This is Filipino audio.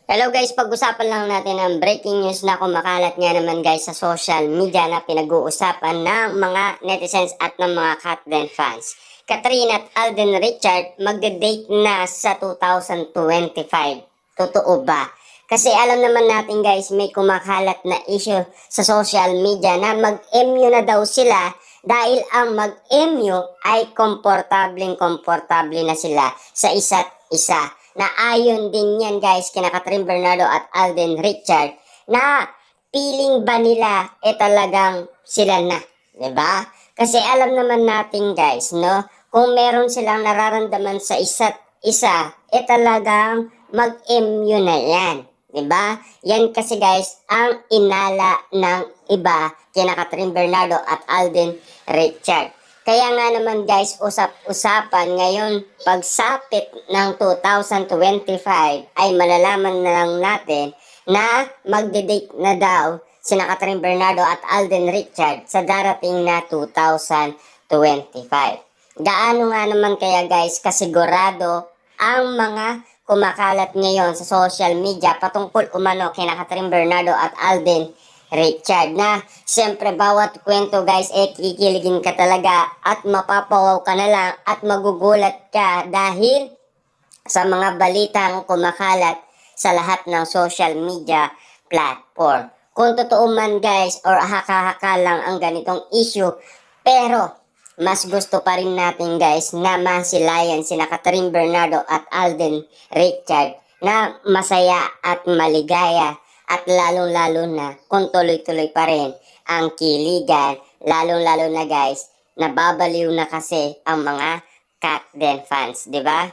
Hello guys, pag-usapan lang natin ang breaking news na kumakalat nga naman guys sa social media na pinag-uusapan ng mga netizens at ng mga Katden fans. Katrina at Alden Richard magde-date na sa 2025. Totoo ba? Kasi alam naman natin guys, may kumakalat na issue sa social media na mag-MU na daw sila dahil ang mag-MU ay komportableng-komportable na sila sa isa't isa. Na ayon din yan guys kina Catherine Bernardo at Alden Richard na feeling ba nila talagang sila na, 'di ba? Kasi alam naman natin guys, no, kung meron silang nararamdaman sa isa't isa, talagang mag-MU na yan, 'di ba? Yan kasi guys ang inala ng iba kina Catherine Bernardo at Alden Richard. Kaya nga naman guys, usap-usapan ngayon pagsapit ng 2025 ay malalaman na lang natin na magde-date na daw sina Catherine Bernardo at Alden Richard sa darating na 2025. Gaano nga naman kaya guys kasigurado ang mga kumakalat ngayon sa social media patungkol umano kina Catherine Bernardo at Alden Richard na siyempre bawat kwento guys kikiligin ka talaga at mapapawaw ka na lang at magugulat ka dahil sa mga balitang kumakalat sa lahat ng social media platform. Kung totoo man guys or haka-haka lang ang ganitong issue, pero mas gusto pa rin natin guys na masilayan sina Catherine Bernardo at Alden Richard na masaya at maligaya. At lalong-lalo na kung tuloy-tuloy pa rin ang kiligan, lalong-lalo na guys, nababaliw na kasi ang mga Katden fans, di ba?